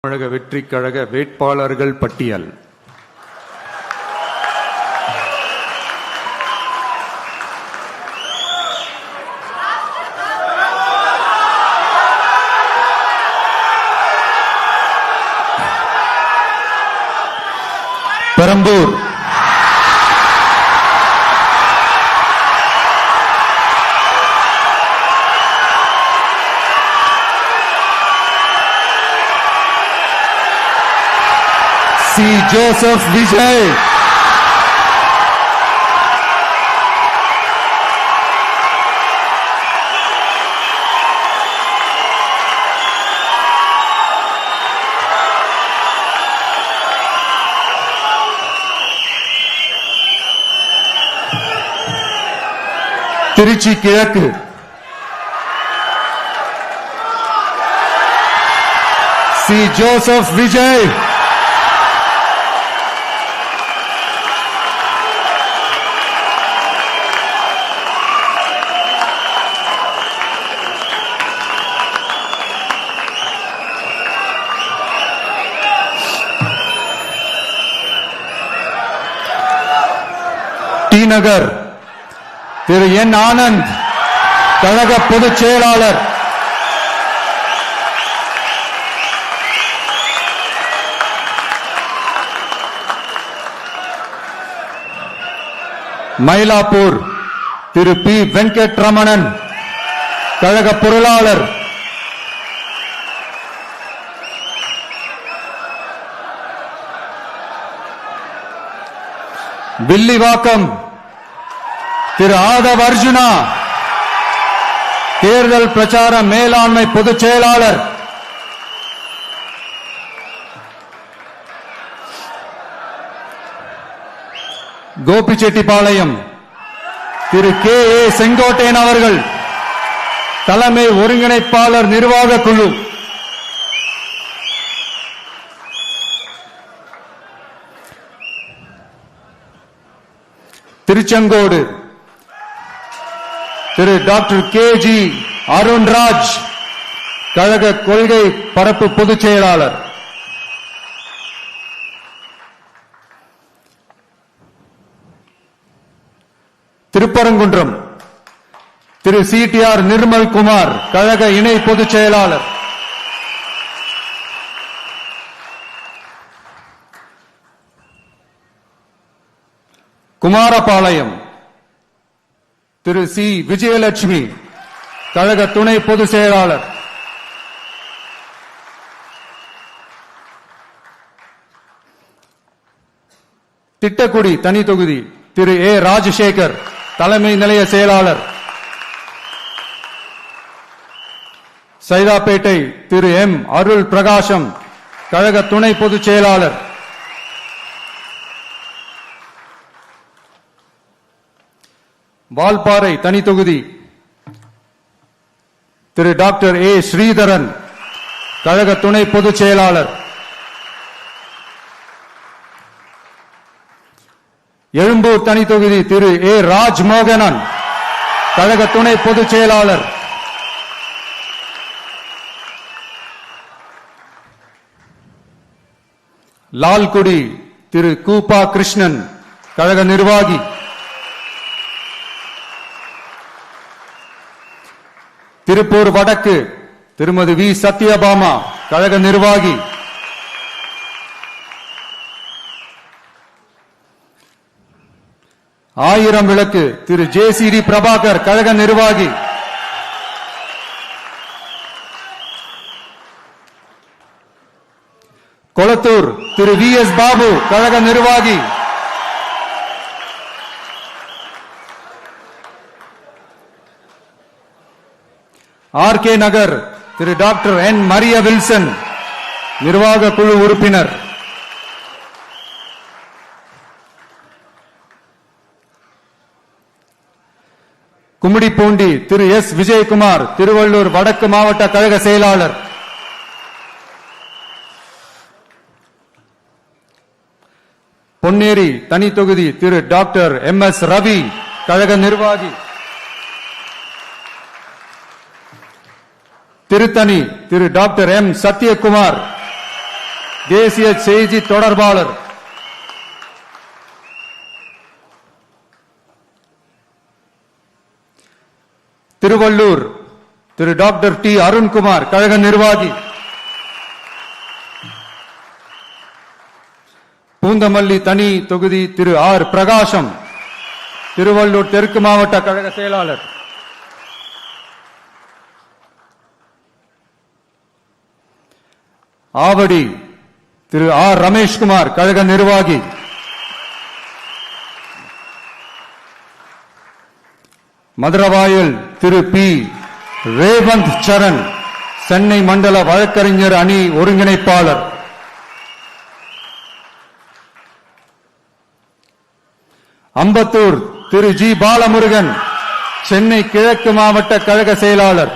தமிழக வெற்றிக் கழக வேட்பாளர்கள் பட்டியல். பெரம்பூர், சி. ஜோசப் விஜய், திருச்சி கிழக்கு, சி. ஜோசப் விஜய், டி நகர் திரு என் ஆனந்த், கழக பொதுச் செயலாளர். மயிலாப்பூர் திரு பி. வெங்கட்ரமணன், கழக பொருளாளர். வில்லிவாக்கம் திரு ஆதவ் அர்ஜுனா, தேர்தல் பிரச்சார மேலாண்மை பொதுச் செயலாளர். கோபிச்செட்டிப்பாளையம் திரு கே. ஏ. செங்கோட்டையன் அவர்கள், தலைமை ஒருங்கிணைப்பாளர் நிர்வாக குழு. திருச்செங்கோடு திரு டாக்டர் கே. ஜி. அருண்ராஜ், கழக கொள்கை பரப்பு பொதுச் செயலாளர். திருப்பரங்குன்றம் திரு சி. டி. ஆர். நிர்மல்குமார், கழக இணை பொதுச் செயலாளர். குமாரபாளையம் திரு சி. விஜயலட்சுமி, கழக துணை பொதுச் செயலாளர். திட்டக்குடி தனி தொகுதி திரு ஏ. ராஜசேகர், தலைமை நிலைய செயலாளர். சைதாப்பேட்டை திரு எம். அருள் பிரகாசம், கழக துணை பொதுச் செயலாளர். வால்பாறை தனி தொகுதி திரு டாக்டர் ஏ. ஸ்ரீதரன், கழக துணை பொதுச் செயலாளர். எழும்பூர் தனி தொகுதி திரு ஏ. ராஜ்மோகனன், கழக துணை பொதுச் செயலாளர். லால்குடி திரு கூப்பா கிருஷ்ணன், கழக நிர்வாகி. திருப்பூர் வடக்கு திருமதி வி. சத்யபாமா, கழக நிர்வாகி. ஆயிரம் விளக்கு திரு ஜே. சி. டி. பிரபாகர், கழக நிர்வாகி. கொளத்தூர் திரு வி. எஸ். பாபு, கழக நிர்வாகி. ஆர். கே. நகர் திரு டாக்டர் என். மரிய வில்சன், நிர்வாக குழு உறுப்பினர். கும்மிடிப்பூண்டி திரு எஸ். விஜயகுமார், திருவள்ளூர் வடக்கு மாவட்ட கழக செயலாளர். பொன்னேரி தனி தொகுதி திரு டாக்டர் எம். எஸ். ரவி, கழக நிர்வாகி. திருத்தணி திரு டாக்டர் எம். சத்யகுமார், தேசிய செய்தி தொடர்பாளர். திருவள்ளூர் திரு டாக்டர் டி அருண்குமார் கழக நிர்வாகி. பூந்தமல்லி தனி தொகுதி திரு ஆர் பிரகாசம் திருவள்ளூர் தெற்கு மாவட்ட கழக செயலாளர். ஆவடி திரு ஆர் ரமேஷ்குமார் கழக நிர்வாகி. மதுரவாயல் திரு பி ரேவந்த் சரண் சென்னை மண்டல வழக்கறிஞர் அணி ஒருங்கிணைப்பாளர். அம்பத்தூர் திரு ஜி பாலமுருகன் சென்னை கிழக்கு மாவட்ட கழக செயலாளர்.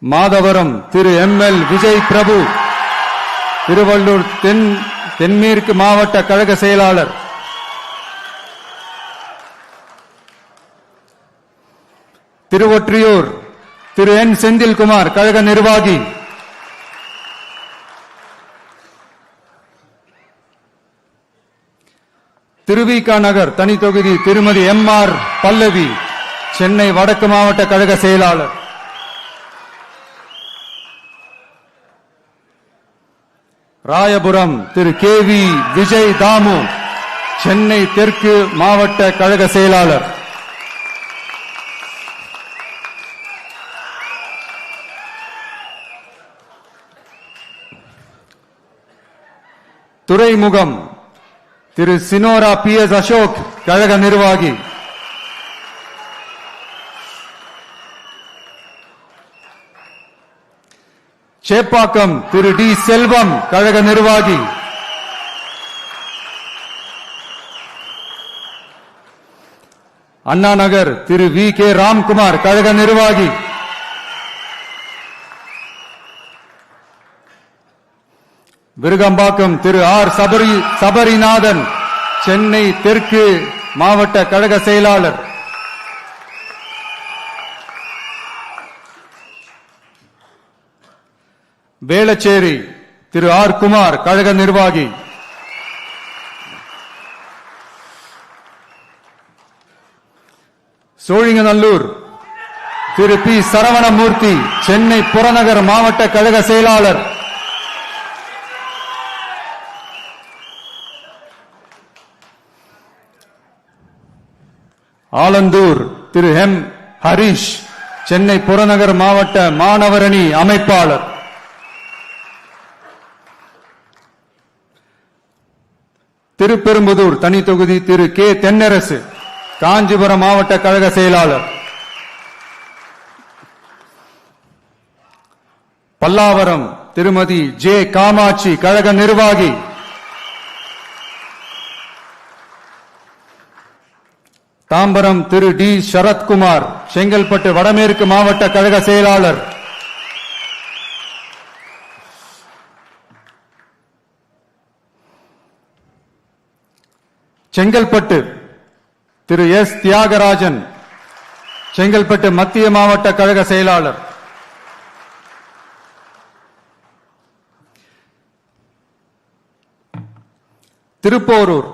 மாதவரம் திரு எம் எல் விஜய் பிரபு திருவள்ளூர் தென்மேற்கு மாவட்ட கழக செயலாளர். திருவொற்றியூர் திரு என் செந்தில்குமார் கழக நிர்வாகி. திருவிக நகர் தனி தொகுதி திருமதி எம் ஆர் பல்லவி சென்னை வடக்கு மாவட்ட கழக செயலாளர். ராயபுரம் திரு கே வி விஜய் தாமு சென்னை தெற்கு மாவட்ட கழக செயலாளர். துறைமுகம் திரு சினோரா பி எஸ் அசோக் கழக நிர்வாகி. சேப்பாக்கம் திரு டி செல்வம் கழக நிர்வாகி. அண்ணா நகர் திரு வி கே ராம்குமார் கழக நிர்வாகி. விருகம்பாக்கம் திரு ஆர் சபரிநாதன் சென்னை தெற்கு மாவட்ட கழக செயலாளர். வேளச்சேரி திரு ஆர் குமார் கழக நிர்வாகி. சோழிங்கநல்லூர் திரு பி சரவணமூர்த்தி சென்னை புறநகர் மாவட்ட கழக செயலாளர். ஆலந்தூர் திரு எம் ஹரிஷ் சென்னை புறநகர் மாவட்ட மாணவரணி அமைப்பாளர். திருப்பெரும்புதூர் தனி தொகுதி திரு கே தென்னரசு காஞ்சிபுரம் மாவட்ட கழக செயலாளர். பல்லாவரம் திருமதி ஜே காமாட்சி கழக நிர்வாகி. தாம்பரம் திரு டி சரத்குமார் செங்கல்பட்டு வடமேற்கு மாவட்ட கழக செயலாளர். செங்கல்பட்டு திரு எஸ் தியாகராஜன் செங்கல்பட்டு மத்திய மாவட்ட கழக செயலாளர். திருப்போரூர்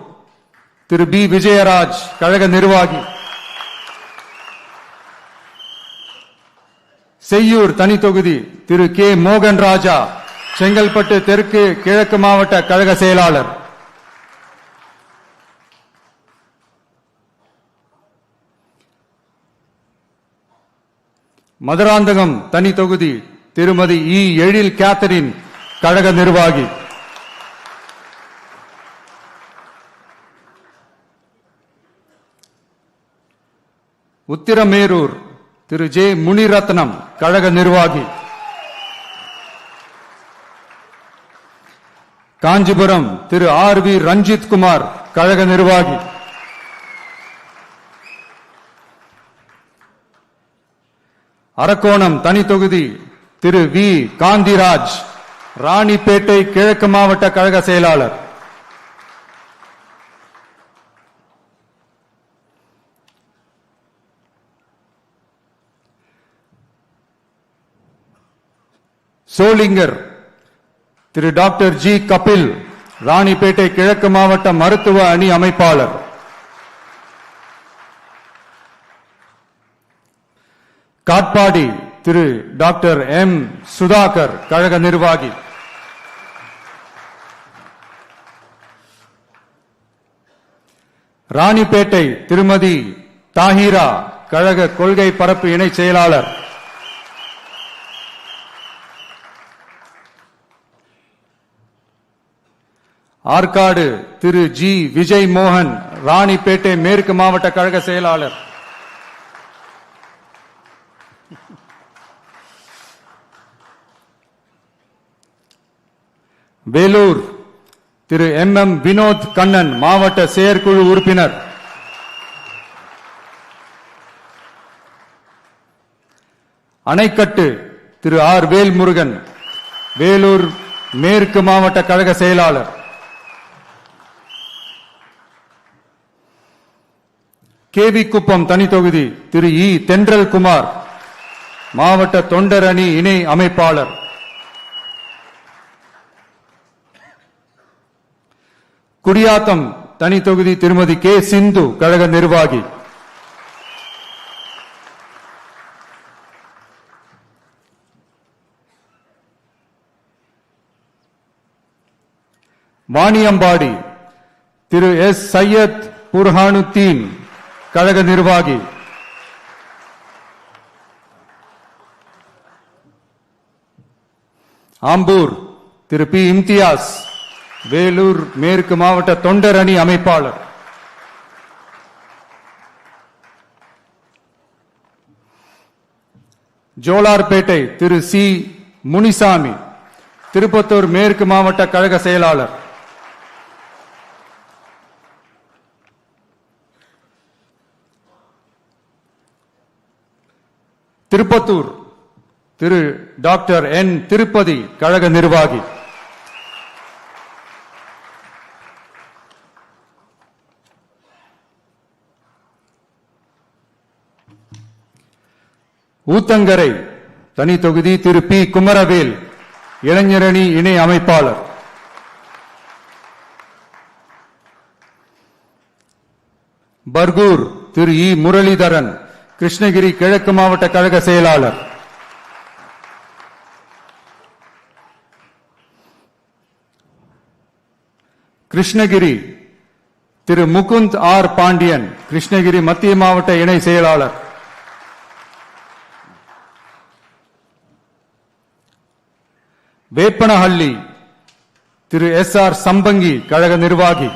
திரு பி விஜயராஜ் கழக நிர்வாகி. செய்யூர் தனி தொகுதி திரு கே மோகன் ராஜா செங்கல்பட்டு தெற்கு கிழக்கு மாவட்ட கழக செயலாளர். மதுராந்தகம் தனி தொகுதி திருமதி இ எழில் கேத்தரின் கழக நிர்வாகி. உத்திரமேரூர் திரு ஜே முனிரத்னம் கழக நிர்வாகி. காஞ்சிபுரம் திரு ஆர் வி ரஞ்சித் குமார் கழக நிர்வாகி. அரக்கோணம் தனி தொகுதி திரு வி காந்திராஜ் ராணிப்பேட்டை கிழக்கு மாவட்ட கழக செயலாளர். சோளிங்கர் திரு டாக்டர் ஜி கபில், ராணிப்பேட்டை கிழக்கு மாவட்ட மருத்துவ அணி அமைப்பாளர். காட்பாடி திரு டாக்டர் எம் சுதாகர், கழக நிர்வாகி. ராணிப்பேட்டை திருமதி தாஹிரா, கழக கொள்கை பரப்பு இணை செயலாளர். ஆற்காடு திரு ஜி விஜய் மோகன், ராணிப்பேட்டை மேற்கு மாவட்ட கழக செயலாளர். வேலூர் திரு எம் எம் வினோத் கண்ணன், மாவட்ட செயற்குழு உறுப்பினர். அணைக்கட்டு திரு ஆர் வேல்முருகன், வேலூர் மேற்கு மாவட்ட கழக செயலாளர். கேவி குப்பம் தனி தொகுதி திரு இ தென்றல் குமார், மாவட்ட தொண்டர் அணி இணை அமைப்பாளர். குடியாத்தம் தனி தொகுதி திருமதி கே சிந்து, கழக நிர்வாகி. வாணியம்பாடி திரு எஸ் சையத் புர்ஹானுத்தீன், கழக நிர்வாகி. ஆம்பூர் திரு பி இம்தியாஸ், வேலூர் மேற்கு மாவட்ட தொண்டர் அணி அமைப்பாளர். ஜோலார்பேட்டை திரு சி முனிசாமி, திருப்பத்தூர் மேற்கு மாவட்ட கழக செயலாளர். திருப்பத்தூர் திரு டாக்டர் என் திருப்பதி, கழக நிர்வாகி. ஊத்தங்கரை தனி தொகுதி திரு பி குமரவேல், இளைஞரணி இணை அமைப்பாளர். பர்கூர் திரு இ முரளிதரன், கிருஷ்ணகிரி கிழக்கு மாவட்ட கழக செயலாளர். கிருஷ்ணகிரி திரு முகுந்த் ஆர் பாண்டியன், கிருஷ்ணகிரி மத்திய மாவட்ட இணை செயலாளர். வேப்பனஹள்ளி திரு எஸ் ஆர் சம்பங்கி, கழக நிர்வாகி.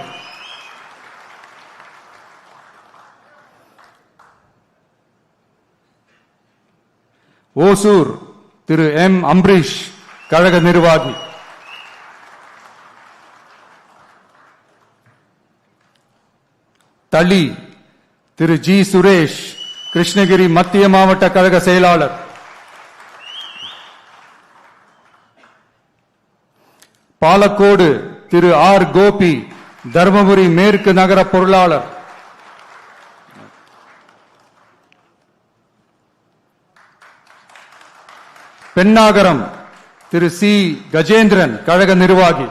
ஓசூர் திரு எம் அம்பரீஷ், கழக நிர்வாகி. தளி திரு ஜி சுரேஷ், கிருஷ்ணகிரி மத்திய மாவட்ட கழக செயலாளர். பாலக்கோடு திரு ஆர் கோபி, தர்மபுரி மேற்கு நகர பொருளாளர். பெண்ணாகரம் திரு சி கஜேந்திரன், கழக நிர்வாகி.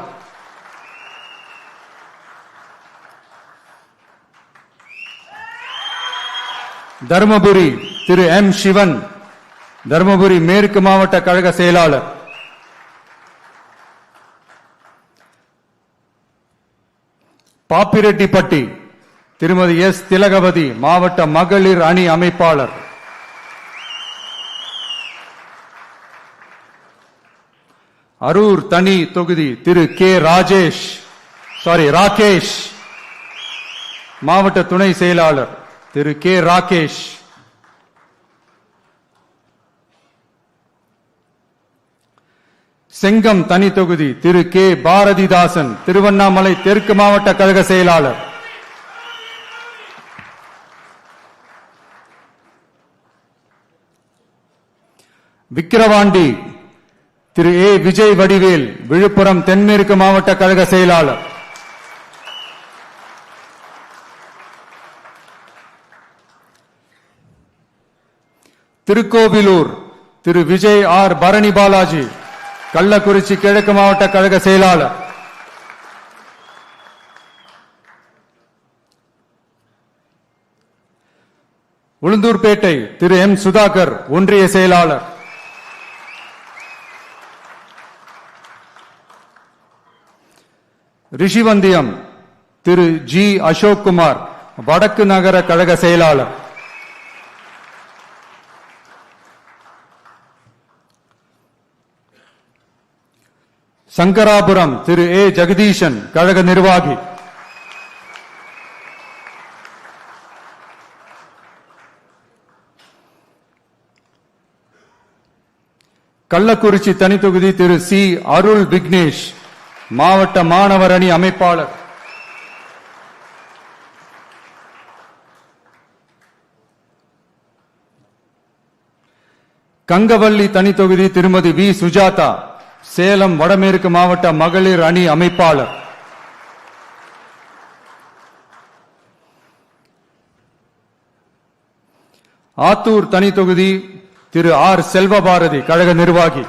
தர்மபுரி திரு எம் சிவன், தர்மபுரி மேற்கு மாவட்ட கழக செயலாளர். பாப்பிரெட்டிப்பட்டி திருமதி எஸ் திலகவதி, மாவட்ட மகளிர் அணி அமைப்பாளர். அரூர் தனி தொகுதி திரு கே ராகேஷ், மாவட்ட துணை செயலாளர் திரு கே ராகேஷ். செங்கம் தனி தொகுதி திரு கே பாரதிதாசன், திருவண்ணாமலை தெற்கு மாவட்ட கழக செயலாளர். விக்கிரவாண்டி திரு ஏ விஜய் வடிவேல், விழுப்புரம் தென்மேற்கு மாவட்ட கழக செயலாளர். திருக்கோவிலூர் திரு விஜய் ஆர் பரணி பாலாஜி, கள்ளக்குறிச்சி கிழக்கு மாவட்ட கழக செயலாளர். உளுந்தூர்பேட்டை திரு எம் சுதாகர் ஒன்றிய செயலாளர். ரிஷிவந்தியம் திரு ஜி அசோக்குமார் வடக்கு நகர கழக செயலாளர். சங்கராபுரம் திரு ஏ ஜெகதீஷன் கழக நிர்வாகி. கள்ளக்குறிச்சி தனித்தொகுதி திரு சி அருள் விக்னேஷ் மாவட்ட மாணவர் அணி அமைப்பாளர். கங்கவல்லி தனித்தொகுதி திருமதி வி சுஜாதா சேலம் வடமேற்கு மாவட்ட மகளிர் அணி அமைப்பாளர். ஆத்தூர் தனித்தொகுதி திரு ஆர் செல்வபாரதி கழக நிர்வாகி.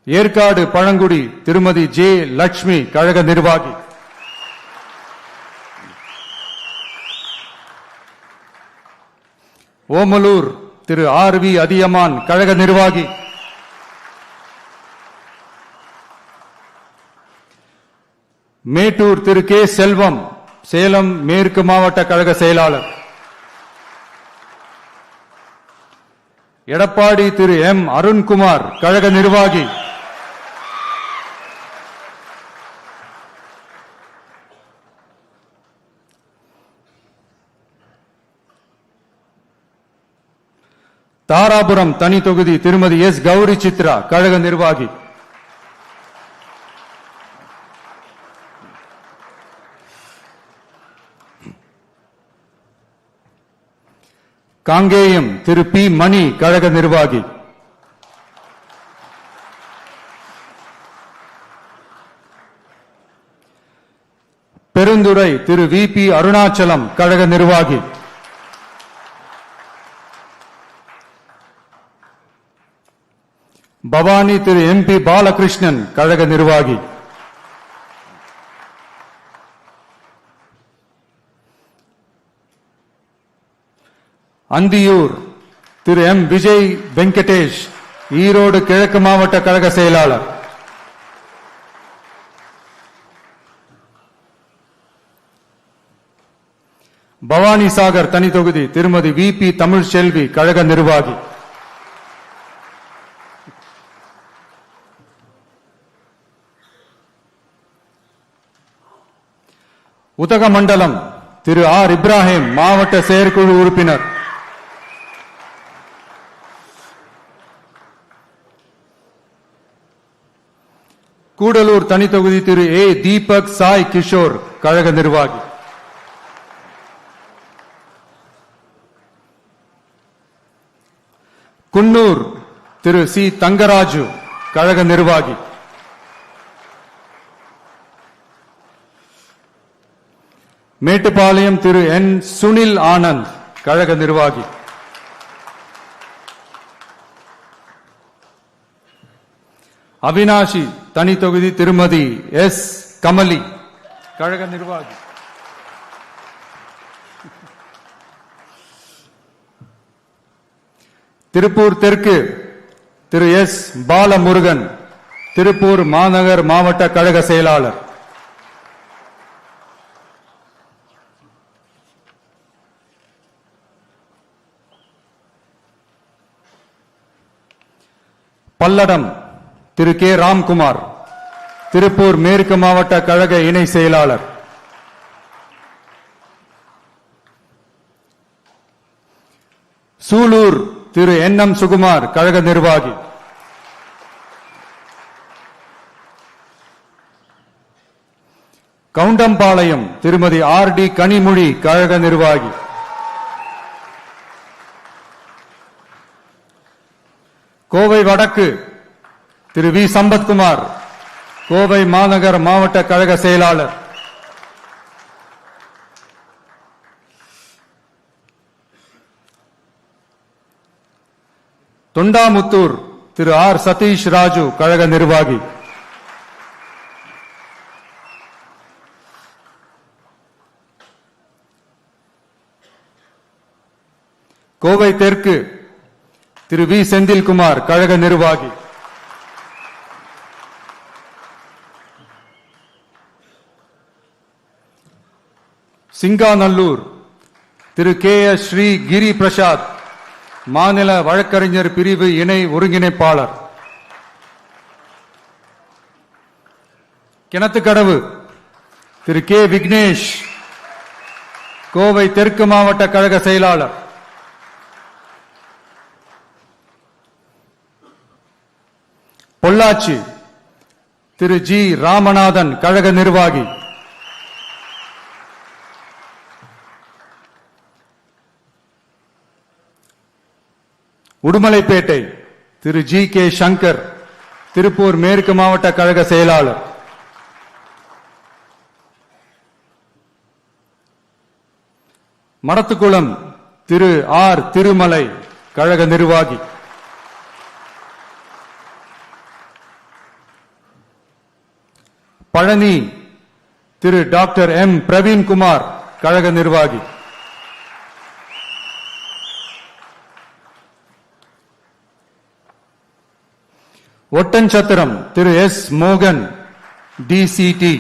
ஏற்காடு பழங்குடி திருமதி ஜே லட்சுமி கழக நிர்வாகி. ஓமலூர் திரு ஆர் வி அதியமான் கழக நிர்வாகி. மேட்டூர் திரு கே செல்வம் சேலம் மேற்கு மாவட்ட கழக செயலாளர். எடப்பாடி திரு எம் அருண்குமார் கழக நிர்வாகி. தாராபுரம் தனி தொகுதி திருமதி எஸ் கௌரி சித்ரா கழக நிர்வாகி. காங்கேயம் திரு பி மணி கழக நிர்வாகி. பெருந்துறை திரு வி பி அருணாச்சலம் கழக நிர்வாகி. பவானி திரு எம் பி பாலகிருஷ்ணன் கழக நிர்வாகி. அந்தியூர் திரு எம் விஜய் வெங்கடேஷ் ஈரோடு கிழக்கு மாவட்ட கழக செயலாளர். பவானி சாகர் தனி தொகுதி திருமதி வி பி தமிழ்செல்வி கழக நிர்வாகி. உதகமண்டலம் திரு ஆர் இப்ராஹிம் மாவட்ட செயற்குழு உறுப்பினர். கூடலூர் தனி தொகுதி திரு ஏ தீபக் சாய் கிஷோர் கழக நிர்வாகி. குன்னூர் திரு சி தங்கராஜு கழக நிர்வாகி. மேட்டுப்பாளையம் திரு என் சுனில் ஆனந்த் கழக நிர்வாகி. அவினாஷி தனி தொகுதி திருமதி எஸ் கமலி கழக நிர்வாகி. திருப்பூர் தெற்கு திரு எஸ் பாலமுருகன் திருப்பூர் மாநகர் மாவட்ட கழக செயலாளர். பல்லடம் திரு கே ராம்குமார் திருப்பூர் மேற்கு மாவட்ட கழக இணை செயலாளர். சூலூர் திரு என் எம் சுகுமார் கழக நிர்வாகி. கவுண்டம்பாளையம் திருமதி ஆர் டி கனிமொழி கழக நிர்வாகி. கோவை வடக்கு திரு வி சம்பத்குமார் கோவை மாநகர் மாவட்ட கழக செயலாளர். தொண்டாமுத்தூர் திரு ஆர் சதீஷ் ராஜு கழக நிர்வாகி, கோவை தெற்கு திரு வி செந்தில்குமார் கழக நிர்வாகி, சிங்காநல்லூர் திரு கே எஸ் ஸ்ரீ கிரி பிரசாத் மாநில வழக்கறிஞர் பிரிவு இணை ஒருங்கிணைப்பாளர், கிணத்துக்கடவு திரு கே விக்னேஷ் கோவை தெற்கு மாவட்ட கழக செயலாளர், பொள்ளாச்சி திரு ஜி ராமநாதன் கழக நிர்வாகி, உடுமலைப்பேட்டை திரு ஜி கே சங்கர் திருப்பூர் மேற்கு மாவட்ட கழக செயலாளர், மடத்துக்குளம் திரு ஆர் திருமலை கழக நிர்வாகி, பழனி திரு டாக்டர் எம் பிரவீன்குமார் கழக நிர்வாகி, ஒட்டன்சத்திரம் திரு எஸ் மோகன் டிசிடி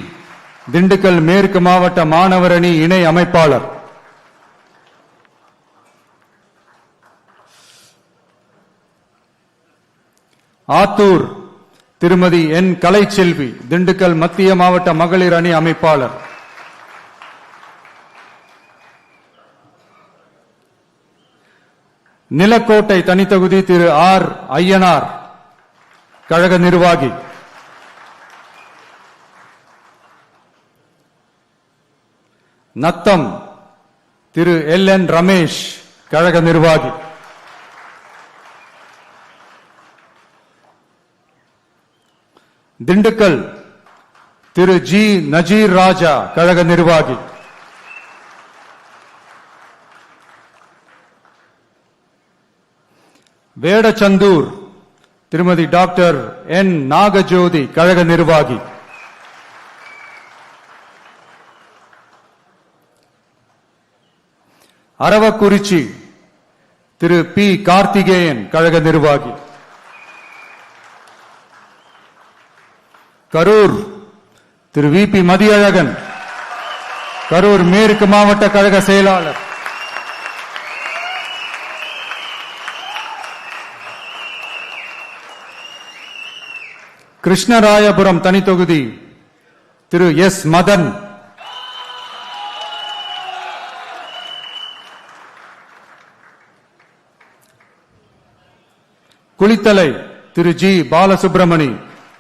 திண்டுக்கல் மேற்கு மாவட்ட மாணவர் அணி இணை அமைப்பாளர், ஆத்தூர் திருமதி என் கலைச்செல்வி திண்டுக்கல் மத்திய மாவட்ட மகளிர் அணி அமைப்பாளர், நிலக்கோட்டை தனித்தொகுதி திரு ஆர் ஐயனார் கழக நிர்வாகி, நத்தம் திரு எல் என் ரமேஷ் கழக நிர்வாகி, திண்டுக்கல் திரு ஜி நஜீர் ராஜா கழக நிர்வாகி, வேடச்சந்தூர் திருமதி டாக்டர் என் நாகஜோதி கழக நிர்வாகி, அரவக்குறிச்சி திரு பி கார்த்திகேயன் கழக நிர்வாகி, கரூர் திரு வி பி மதியழகன் கரூர் மேற்கு மாவட்ட கழக செயலாளர், கிருஷ்ணராயபுரம் தனித்தொகுதி திரு எஸ் மதன், குளித்தலை திரு ஜி பாலசுப்ரமணி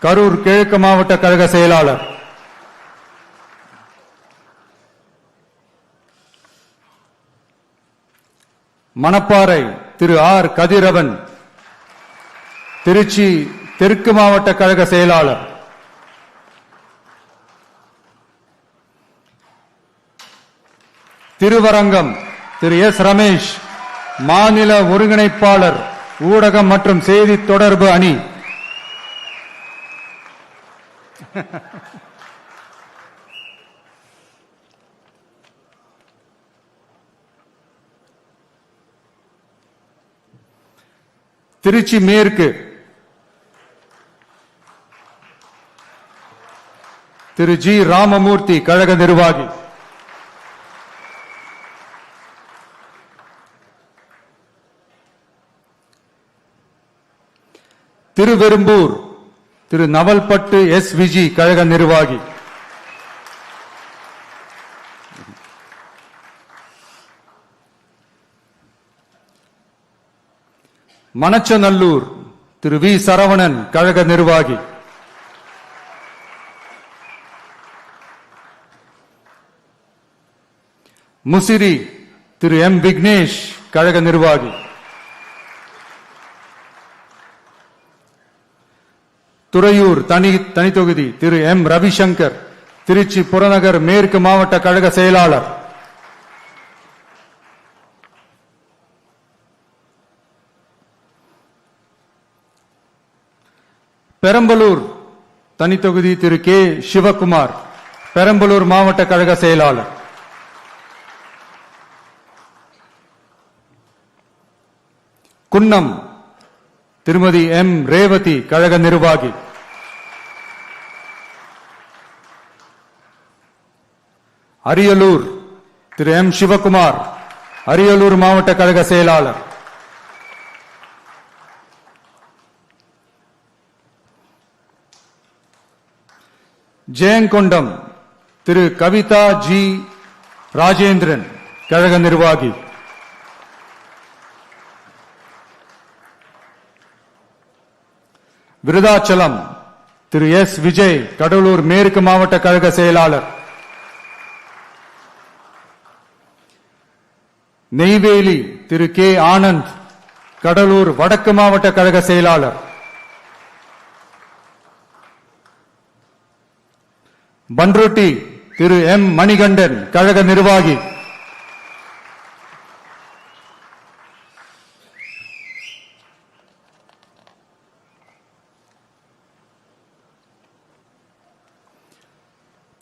கரூர் கிழக்கு மாவட்ட கழக செயலாளர், மணப்பாறை திரு ஆர் கதிரவன் திருச்சி தெற்கு மாவட்ட கழக செயலாளர், திருவரங்கம் திரு எஸ் ரமேஷ் மாநில ஒருங்கிணைப்பாளர் ஊடகம் மற்றும் செய்தி தொடர்பு அணி, திருச்சி மேற்கு திரு ஜி ராமமூர்த்தி கழக நிர்வாகி, திருவெரும்பூர் திரு நவல்பட்டு எஸ் விஜி கழக நிர்வாகி, மணச்சநல்லூர் திரு வி சரவணன் கழக நிர்வாகி, முசிறி திரு எம் விக்னேஷ் கழக நிர்வாகி, துறையூர் தனித்தொகுதி திரு எம் ரவிசங்கர் திருச்சி புறநகர் மேற்கு மாவட்ட கழக செயலாளர், பெரம்பலூர் தனி தொகுதி திரு கே சிவகுமார், பெரம்பலூர் மாவட்ட கழக செயலாளர். குன்னம் திருமதி எம் ரேவதி, கழக நிர்வாகி. அரியலூர் திரு எம் சிவகுமார், அரியலூர் மாவட்ட கழக செயலாளர். ஜெயங்கொண்டம் திரு கவிதா ஜி ராஜேந்திரன், கழக நிர்வாகி. விருதாச்சலம் திரு எஸ் விஜய், கடலூர் மேற்கு மாவட்ட கழக செயலாளர். நெய்வேலி திரு கே ஆனந்த், கடலூர் வடக்கு மாவட்ட கழக செயலாளர். பன்ருட்டி திரு எம் மணிகண்டன், கழக நிர்வாகி.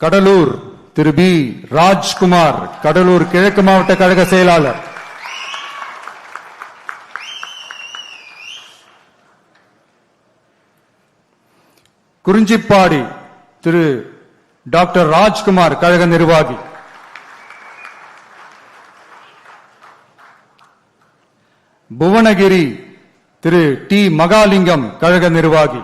கடலூர் திரு பி ராஜ்குமார், கடலூர் கிழக்கு மாவட்ட கழக செயலாளர். குறிஞ்சிப்பாடி திரு டாக்டர் ராஜ்குமார், கழக நிர்வாகி. புவனகிரி திரு டி மகாலிங்கம், கழக நிர்வாகி.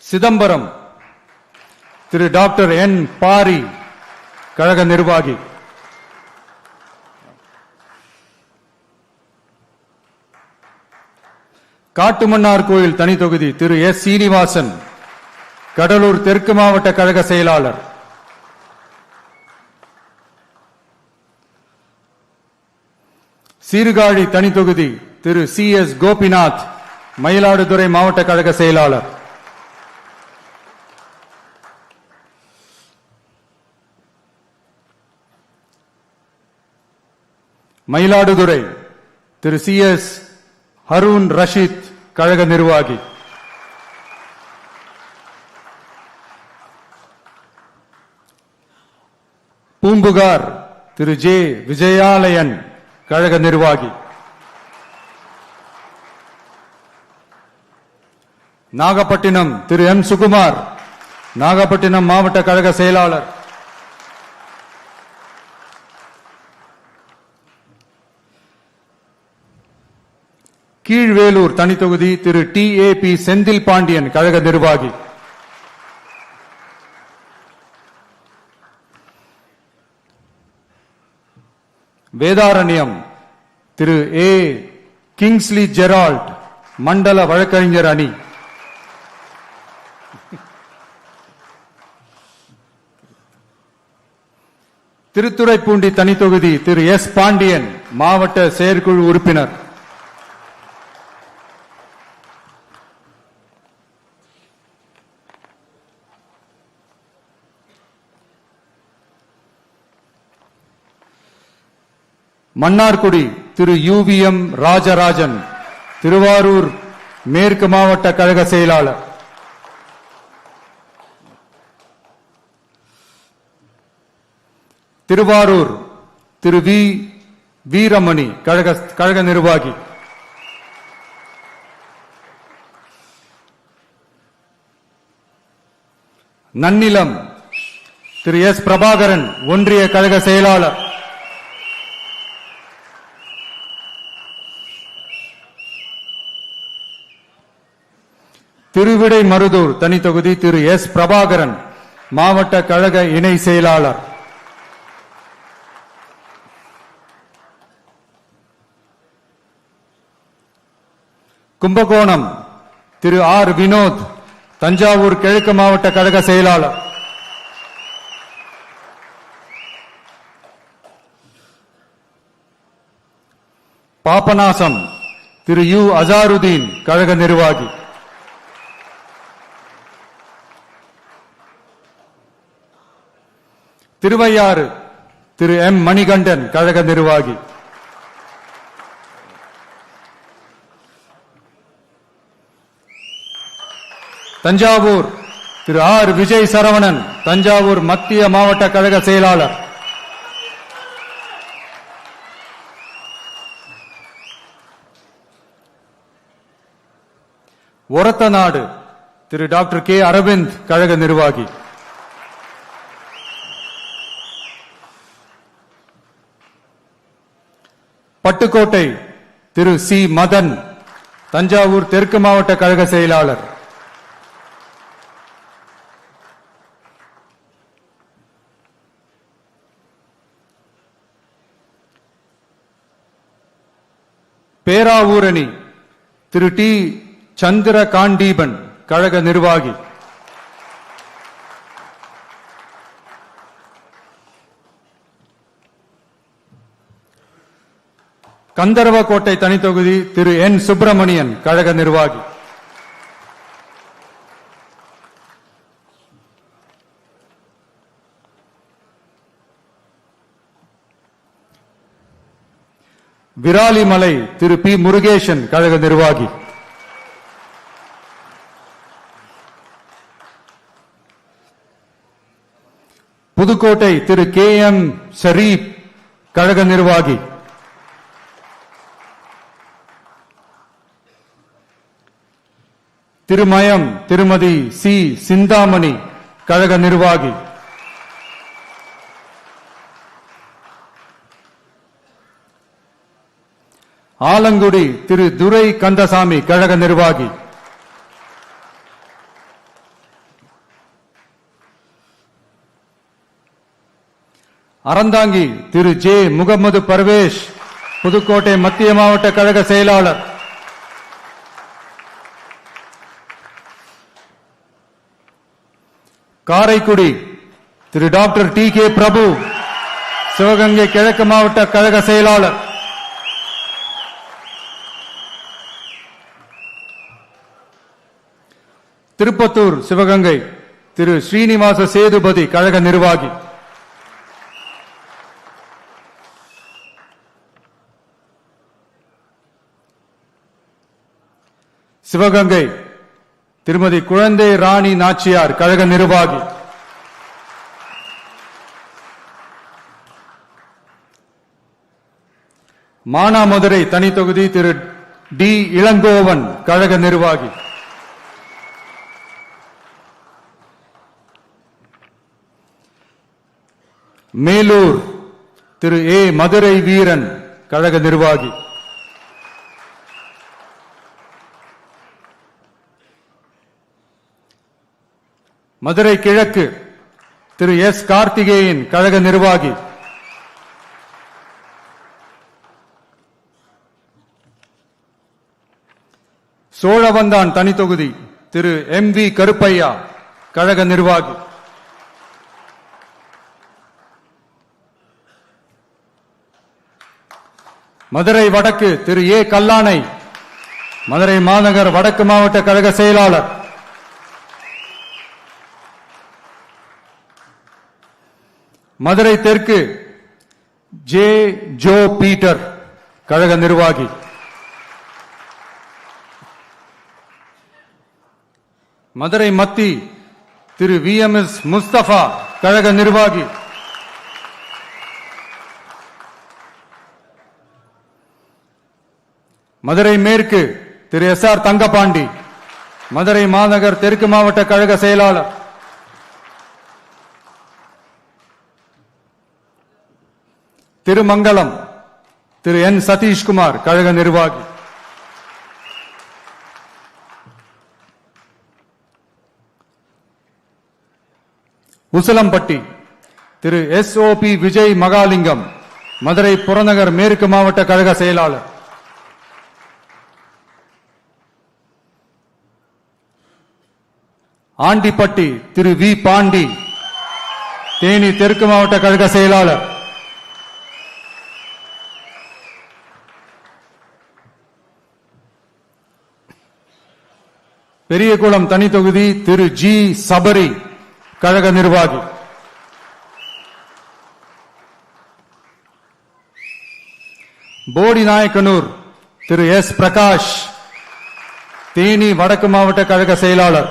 சிதம்பரம் திரு டாக்டர் என் பாரி, கழக நிர்வாகி. காட்டுமன்னார் கோயில் தனி தொகுதி திரு எஸ் சீனிவாசன், கடலூர் தெற்கு மாவட்ட கழக செயலாளர். சீர்காழி தனி தொகுதி திரு சி எஸ் கோபிநாத், மயிலாடுதுறை மாவட்ட கழக செயலாளர். மயிலாடுதுறை திரு சி எஸ் ஹரூன் ரஷீத், கழக நிர்வாகி. பூம்புகார் திரு ஜே விஜயாலயன், கழக நிர்வாகி. நாகப்பட்டினம் திரு எம் சுகுமார், நாகப்பட்டினம் மாவட்ட கழக செயலாளர். கீழ்வேலூர் தனி தொகுதி திரு டி ஏ பி செந்தில் பாண்டியன், கழக நிர்வாகி. வேதாரண்யம் திரு ஏ கிங்ஸ்லி ஜெரால்ட், மண்டல வழக்கறிஞர் அணி. திருத்துறைப்பூண்டி தனி தொகுதி திரு எஸ் பாண்டியன், மாவட்ட செயற்குழு உறுப்பினர். மன்னார்குடி திரு யூவிஎம் ராஜராஜன், திருவாரூர் மேற்கு மாவட்ட கழக செயலாளர். திருவாரூர் திரு வி வீரமணி, கழக நிர்வாகி. நன்னிலம் திரு எஸ் பிரபாகரன், ஒன்றிய கழக செயலாளர். திருவிடை மருதூர் தனி தொகுதி திரு எஸ் பிரபாகரன், மாவட்ட கழக இணை செயலாளர். கும்பகோணம் திரு ஆர் வினோத், தஞ்சாவூர் கிழக்கு மாவட்ட கழக செயலாளர். பாபநாசம் திரு யு அசாருதீன், கழக நிர்வாகி. திருவையாறு திரு எம் மணிகண்டன் கழக நிர்வாகி. தஞ்சாவூர் திரு ஆர் விஜய் சரவணன் தஞ்சாவூர் மத்திய மாவட்ட கழக செயலாளர். ஒரத்தநாடு திரு டாக்டர் கே அரவிந்த் கழக நிர்வாகி. பட்டுக்கோட்டை திரு சி மதன் தஞ்சாவூர் தெற்கு மாவட்ட கழக செயலாளர். பேராவூரணி திரு டி சந்திர காண்டீபன் கழக நிர்வாகி. கந்தர்வக்கோட்டை தனித்தொகுதி திரு என் சுப்பிரமணியன் கழக நிர்வாகி. விராலிமலை திரு பி முருகேசன் கழக நிர்வாகி. புதுக்கோட்டை திரு கே எம் ஷரீப் கழக நிர்வாகி. திருமயம் திருமதி சி சிந்தாமணி கழக நிர்வாகி. ஆலங்குடி திரு துரை கந்தசாமி கழக நிர்வாகி. அறந்தாங்கி திரு ஜே முகமது பர்வேஷ் புதுக்கோட்டை மத்திய மாவட்ட கழக செயலாளர். காரைக்குடி திரு டாக்டர் டி கே பிரபு சிவகங்கை கிழக்கு மாவட்ட கழக செயலாளர். திருப்பத்தூர் சிவகங்கை திரு ஸ்ரீனிவாச சேதுபதி கழக நிர்வாகி. சிவகங்கை திருமதி குழந்தை ராணி நாச்சியார் கழக நிர்வாகி. மானாமதுரை தனித்தொகுதி திரு டி இளங்கோவன் கழக நிர்வாகி. மேலூர் திரு ஏ மதுரை வீரன் கழக நிர்வாகி. மதுரை கிழக்கு திரு எஸ் கார்த்திகேயன் கழக நிர்வாகி. சோழவந்தான் தனித்தொகுதி திரு எம் வி கருப்பையா கழக நிர்வாகி. மதுரை வடக்கு திரு ஏ கல்லானை மதுரை மாநகர் வடக்கு மாவட்ட கழக செயலாளர். மதுரை தெற்கு ஜே ஜோ பீட்டர் கழக நிர்வாகி. மதுரை மத்தி திரு வி எம் எஸ் முஸ்தபா கழக நிர்வாகி. மதுரை மேற்கு திரு எஸ் ஆர் தங்கபாண்டி மதுரை மாநகர் தெற்கு மாவட்ட கழக செயலாளர். திருமங்கலம் திரு என் சதீஷ்குமார் கழக நிர்வாகி. Usilampatti Thiru S O P Vijay Mahalingam Madurai புறநகர் மேற்கு மாவட்ட கழக செயலாளர். ஆண்டிப்பட்டி திரு வி பாண்டி தேனி தெற்கு மாவட்ட கழக செயலாளர். பெரியகுளம் தனித்தொகுதி திரு ஜி சபரி கழக நிர்வாகி. போடிநாயக்கனூர் திரு எஸ் பிரகாஷ், தேனி வடக்கு மாவட்ட கழக செயலாளர்.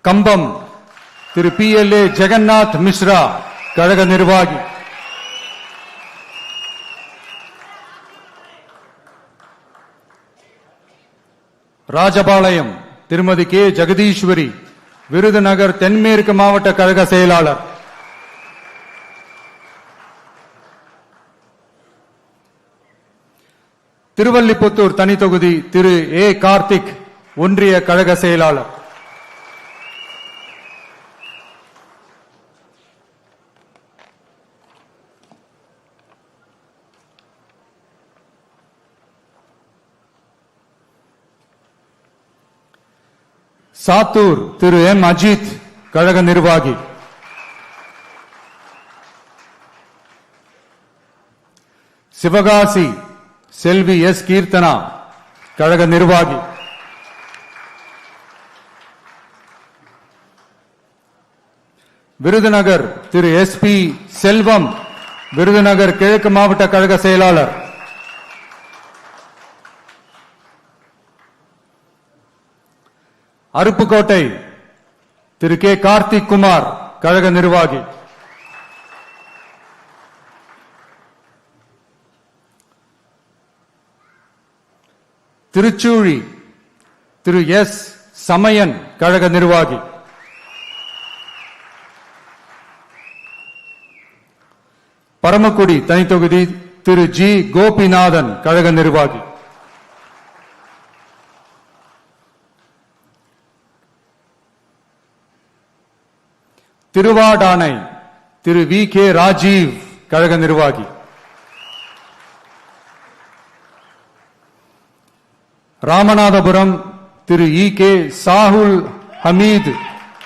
கம்பம் திரு PLA ஜெகநாத் மிஸ்ரா, கழக நிர்வாகி. ராஜபாளையம் திருமதி கே ஜெகதீஸ்வரி, விருதுநகர் தென்மேற்கு மாவட்ட கழக செயலாளர். திருவல்லிபுத்தூர் தனி தொகுதி திரு ஏ கார்த்திக், ஒன்றிய கழக செயலாளர். சாத்தூர் திரு எம் அஜித், கழக நிர்வாகி. சிவகாசி செல்வி எஸ் கீர்த்தனா, கழக நிர்வாகி. விருதுநகர் திரு SP செல்வம், விருதுநகர் கிழக்கு மாவட்ட கழக செயலாளர். அருப்புக்கோட்டை திரு கே கார்த்திக் குமார், கழக நிர்வாகி. திருச்சூழி திரு எஸ் சமயன், கழக நிர்வாகி. பரமக்குடி தனி தொகுதி திரு ஜி கோபிநாதன், கழக நிர்வாகி. திருவாடானை திரு வி கே ராஜீவ், கழக நிர்வாகி. ராமநாதபுரம் திரு இ கே சாகுல் ஹமீத்,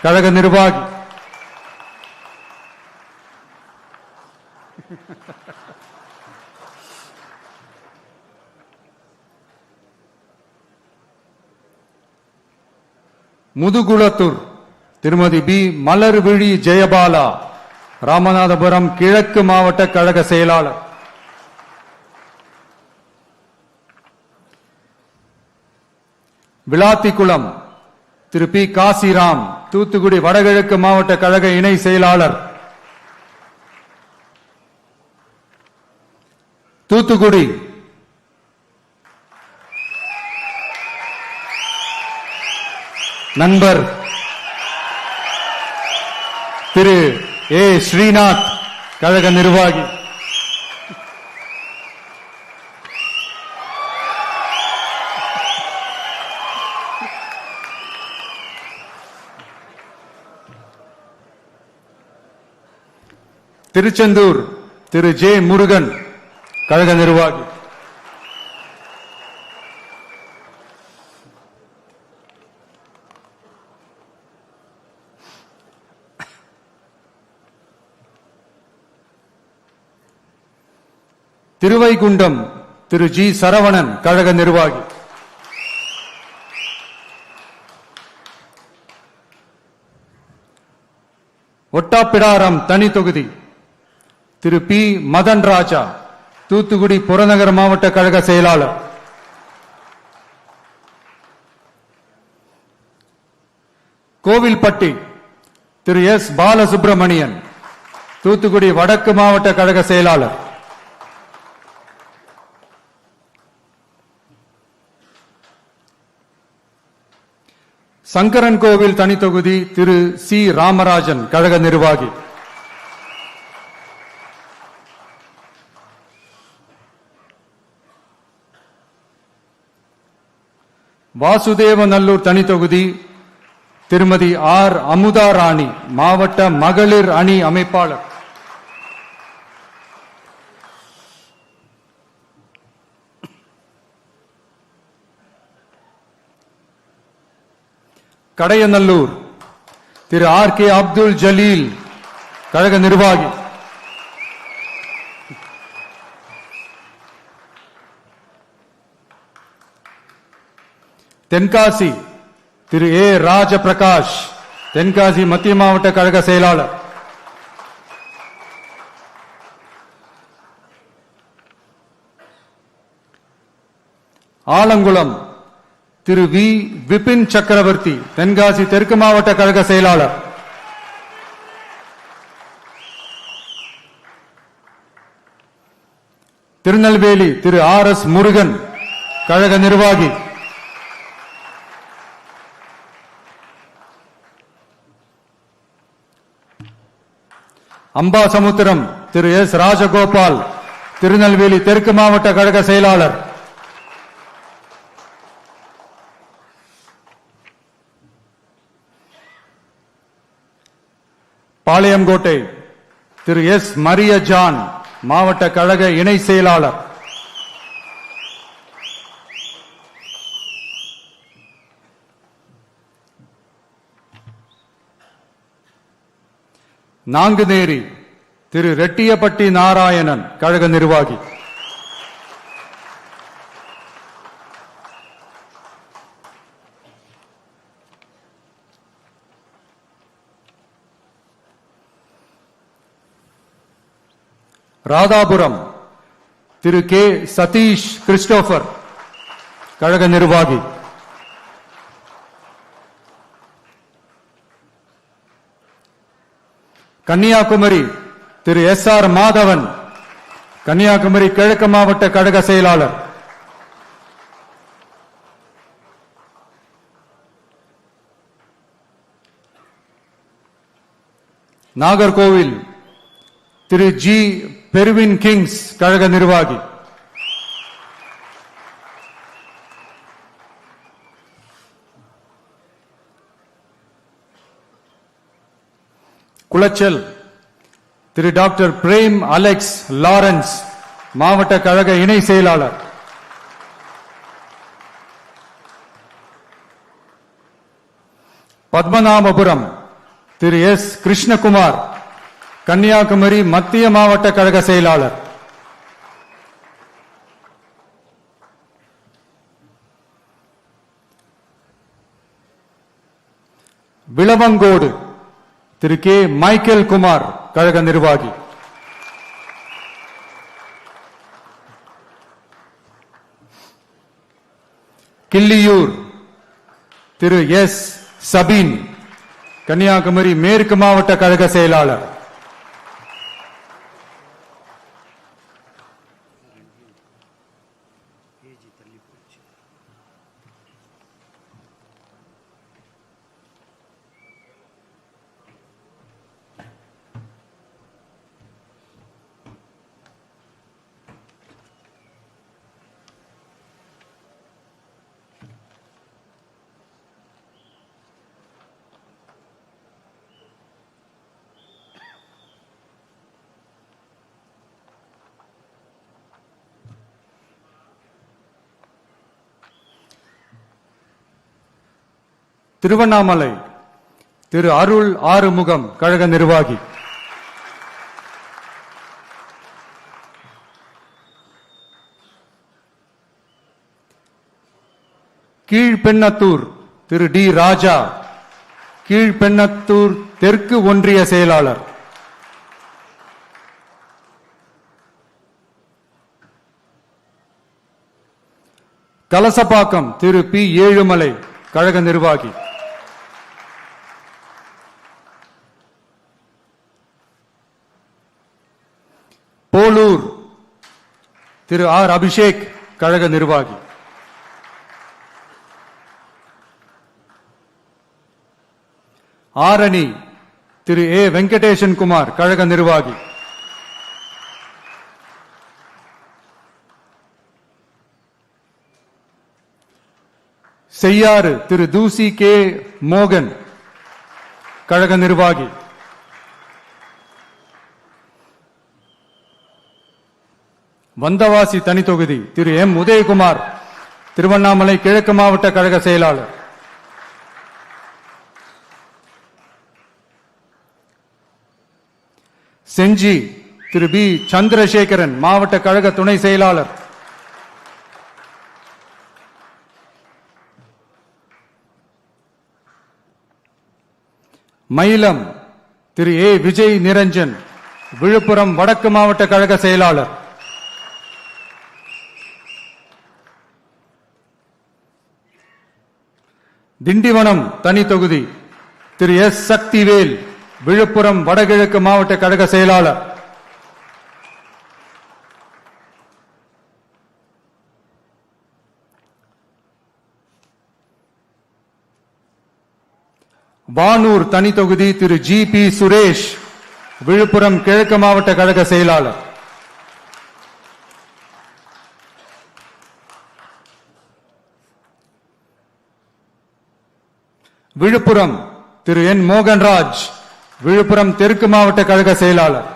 கழக நிர்வாகி. முதுகுளத்தூர் திருமதி பி மலர்விழி ஜெயபாலா, ராமநாதபுரம் கிழக்கு மாவட்ட கழக செயலாளர். விளாத்திக்குளம் திரு பி காசிராம், தூத்துக்குடி வடகிழக்கு மாவட்ட கழக இணை செயலாளர். தூத்துக்குடி நண்பர் திரு ஏ ஸ்ரீநாத், கழக நிர்வாகி. திருச்செந்தூர் திரு ஜே முருகன், கழக நிர்வாகி. திருவைகுண்டம் திரு ஜி சரவணன், கழக நிர்வாகி. ஒட்டாப்பிடாரம் தனி தொகுதி திரு பி மதன் ராஜா, தூத்துக்குடி புறநகர் மாவட்ட கழக செயலாளர். கோவில்பட்டி திரு எஸ் பாலசுப்பிரமணியன், தூத்துக்குடி வடக்கு மாவட்ட கழக செயலாளர். சங்கரன் கோவில் தனி தொகுதி திரு சி ராமராஜன், கழக நிர்வாகி. வாசுதேவநல்லூர் தனி தொகுதி திருமதி ஆர் அமுதா ராணி, மாவட்ட மகளிர் அணி அமைப்பாளர். கடையநல்லூர் திரு ஆர் கே அப்துல் ஜலீல், கழக நிர்வாகி. தென்காசி திரு ஏ ராஜபிரகாஷ், தென்காசி மத்திய மாவட்ட கழக செயலாளர். ஆலங்குளம் திரு வி விபின் சக்கரவர்த்தி, தென்காசி தெற்கு மாவட்ட கழக செயலாளர். திருநெல்வேலி திரு ஆர் எஸ் முருகன், கழக நிர்வாகி. அம்பாசமுத்திரம் திரு எஸ் ராஜகோபால், திருநெல்வேலி தெற்கு மாவட்ட கழக செயலாளர். பாளையங்கோட்டை திரு எஸ் மரிய ஜான், மாவட்ட கழக இணை செயலாளர். நாங்குநேரி திரு ரெட்டியப்பட்டி நாராயணன், கழக நிர்வாகி. ராதாபுரம் திரு கே சதீஷ் கிறிஸ்டோபர், கழக நிர்வாகி. கன்னியாகுமரி திரு எஸ் ஆர் மாதவன், கன்னியாகுமரி கிழக்கு மாவட்ட கழக செயலாளர். நாகர்கோவில் திரு ஜி பெர்வின் கிங்ஸ், கழக நிர்வாகி. குளச்சல் திரு டாக்டர் பிரேம் அலெக்ஸ் லாரன்ஸ், மாவட்ட கழக இணை செயலாளர். பத்மநாபபுரம் திரு எஸ் கிருஷ்ணகுமார், கன்னியாகுமரி மத்திய மாவட்ட கழக செயலாளர். விளவங்கோடு திரு கே மைக்கேல் குமார், கழக நிர்வாகி. கிள்ளியூர் திரு எஸ் சபீன், கன்னியாகுமரி மேற்கு மாவட்ட கழக செயலாளர். திருவண்ணாமலை திரு அருள் ஆறுமுகம், கழக நிர்வாகி. கீழ்பெண்ணத்தூர் திரு டி ராஜா, கீழ்பெண்ணத்தூர் தெற்கு ஒன்றிய செயலாளர். கலசப்பாக்கம் திரு பி ஏழுமலை, கழக நிர்வாகி. போலூர் திரு ஆர் அபிஷேக், கழக நிர்வாகி. ஆரணி திரு ஏ வெங்கடேசன் குமார், கழக நிர்வாகி. செய்யாறு திரு தூசி கே மோகன், கழக நிர்வாகி. வந்தவாசி தனி தொகுதி திரு எம் உதயகுமார், திருவண்ணாமலை கிழக்கு மாவட்ட கழக செயலாளர். செஞ்சி திரு பி சந்திரசேகரன், மாவட்ட கழக துணை செயலாளர். மயிலம் திரு ஏ விஜய் நிரஞ்சன், விழுப்புரம் வடக்கு மாவட்ட கழக செயலாளர். திண்டிவனம் தனி தொகுதி திரு எஸ் சக்திவேல், விழுப்புரம் வடகிழக்கு மாவட்ட கழக செயலாளர். வானூர் தனி தொகுதி திரு ஜி பி சுரேஷ், விழுப்புரம் கிழக்கு மாவட்ட கழக செயலாளர். விழுப்புரம் திரு என் மோகன்ராஜ், விழுப்புரம் தெற்கு மாவட்ட கழக செயலாளர்.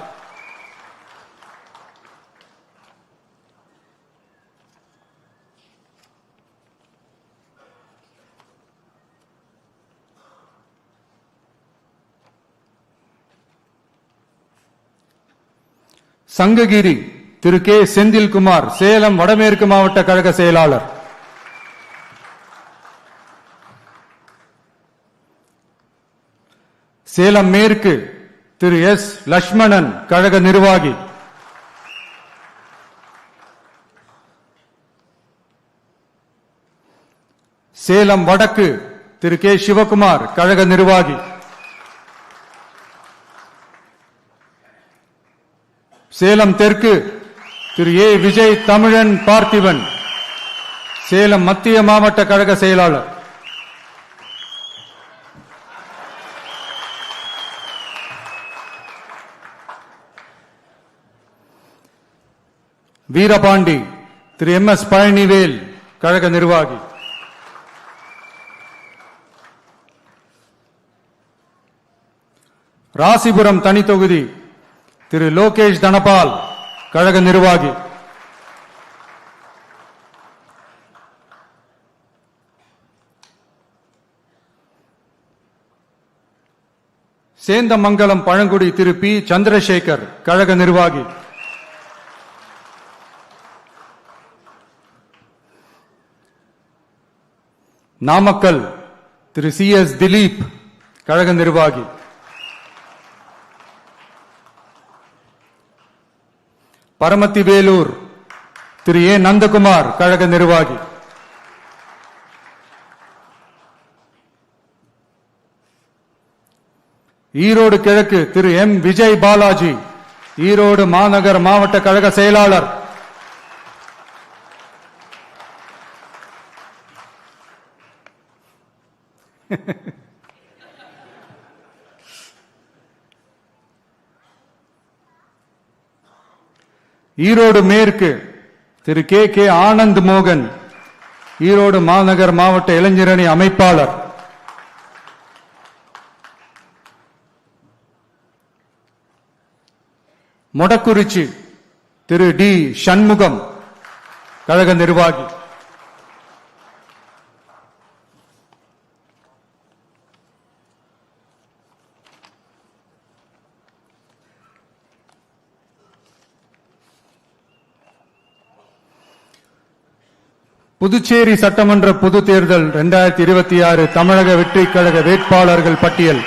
சங்ககிரி திரு கே செந்தில்குமார், சேலம் வடமேற்கு மாவட்ட கழக செயலாளர். சேலம் மேற்கு திரு எஸ் லட்சுமணன், கழக நிர்வாகி. சேலம் வடக்கு திரு கே சிவகுமார், கழக நிர்வாகி. சேலம் தெற்கு திரு ஏ விஜய் தமிழன் பார்த்திபன், சேலம் மத்திய மாவட்ட கழக செயலாளர். வீரபாண்டி திரு எம் எஸ் பழனிவேல், கழக நிர்வாகி. ராசிபுரம் தனி தொகுதி திரு லோகேஷ் தனபால், கழக நிர்வாகி. சேந்தமங்கலம் பழங்குடி திரு பி சந்திரசேகர், கழக நிர்வாகி. நாமக்கல் திரு சி எஸ் திலீப், கழக நிர்வாகி. பரமத்தி வேலூர் திரு ஏ நந்தகுமார், கழக நிர்வாகி. ஈரோடு கிழக்கு திரு எம் விஜய் பாலாஜி, ஈரோடு மாநகர் மாவட்ட கழக செயலாளர். ஈரோடு மேற்கு திரு கே கே ஆனந்த் மோகன், ஈரோடு மாநகர் மாவட்ட இளைஞரணி அமைப்பாளர். மொடக்குறிச்சி திரு டி சண்முகம், கழக நிர்வாகி. புதுச்சேரி சட்டமன்ற பொது தேர்தல் 2026 தமிழக வெற்றி கழக வேட்பாளர்கள் பட்டியல்